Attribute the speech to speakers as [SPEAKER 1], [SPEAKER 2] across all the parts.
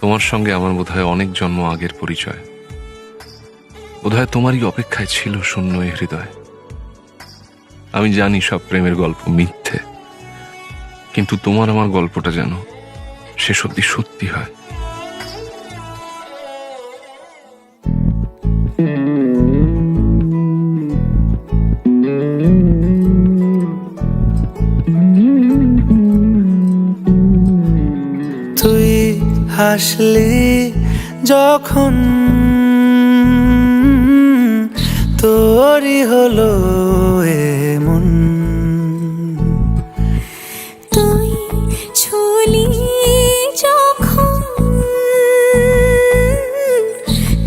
[SPEAKER 1] তোমার সঙ্গে আমার বোধহয় অনেক জন্ম আগের পরিচয়। বোধহয় তোমারই অপেক্ষায় ছিল শূন্য এ হৃদয়। আমি জানি সব প্রেমের গল্প মিথ্যে, কিন্তু তোমার আমার গল্পটা যেন সে সত্যি সত্যি হয়।
[SPEAKER 2] তুই হাসলি যখন তোরই হলো এমন,
[SPEAKER 3] তুই ছুলি যখন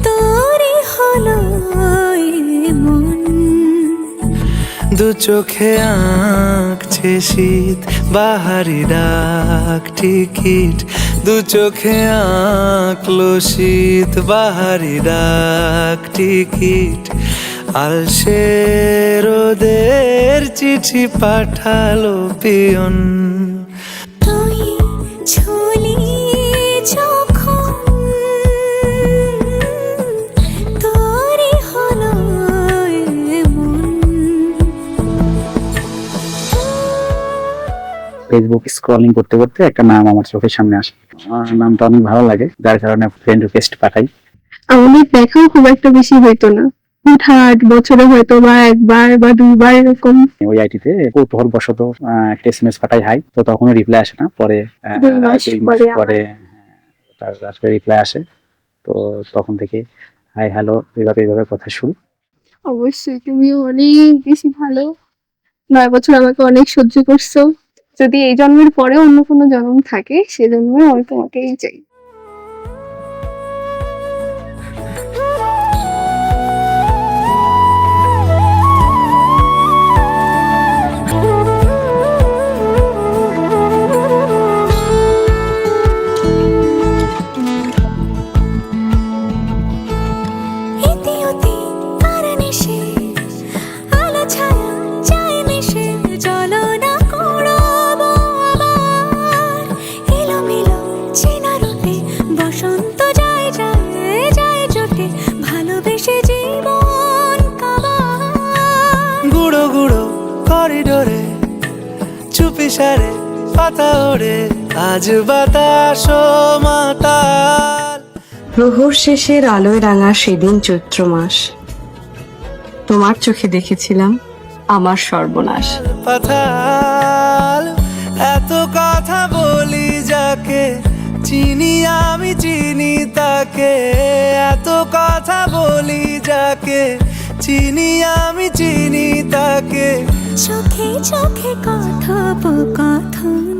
[SPEAKER 3] তোরই হলো এমন।
[SPEAKER 2] দু চোখে আঁকছে শীত বাহারি ডাক টিকিট, দু চোখে আঁকলো শীত বাহারি ডাক টিকিট। আলসে রোদের চিঠি পাঠালো পিয়ন,
[SPEAKER 3] তুই ছুলি যখন তোরই হলো এমন।
[SPEAKER 4] ফেসবুক স্ক্রলিং করতে করতে একটা নাম আমার চোখের সামনে আসে। আমার নামটা অনেক ভালো লাগে, যার কারণে ফ্রেন্ড রিকোয়েস্ট পাঠাই।
[SPEAKER 5] আমাদের দেখাও খুব একটা বেশি হইতো না, হুটহাট বছরে হয়তো বা একবার বা দুইবার এরকম।
[SPEAKER 4] ওই আইটিতে কৌতূহল বশত একটা SMS পাঠাই হাই, তো তখনও রিপ্লাই আসে না। পরে
[SPEAKER 5] 2 মাস
[SPEAKER 4] 2 মাস
[SPEAKER 5] পরে
[SPEAKER 4] পরে তার আসলে রিপ্লাই আসে। তো তখন থেকে হাই হ্যালো এইভাবে কথা শুরু।
[SPEAKER 5] অবশ্যই তুমি অনেক বেশি ভালো, 9 বছর আমাকে অনেক সহ্য করছো। যদি এই জন্মের পরে অন্য কোনো জন্ম থাকে সেজন্যই আমি তোমাকেই চাই।
[SPEAKER 3] ইতি অতি কারণে সে আলো ছায়া যায় মিশে, চলো না করবো আবার এলোমেলো চেনা রূপে। বসন্ত যায় যায় যায় জোটে, ভালোবেসে জীবন কাবার।
[SPEAKER 2] গুঁড়ো গুঁড়ো করিডোরে চুপি সারে পাতা ওড়ে, আজ বাতাস মাতাল।
[SPEAKER 6] প্রহর শেষের আলোয় রাঙা সেদিন চৈত্র মাস, তোমার চোখে দেখেছিলাম আমার সর্বনাশ।
[SPEAKER 2] পাতাল এত কথা বলি যাকে চিনি আমি চিনি তাকে, এত কথা বলি যাকে চিনি আমি চিনি তাকে।
[SPEAKER 3] চোখে চোখে কথোপকথন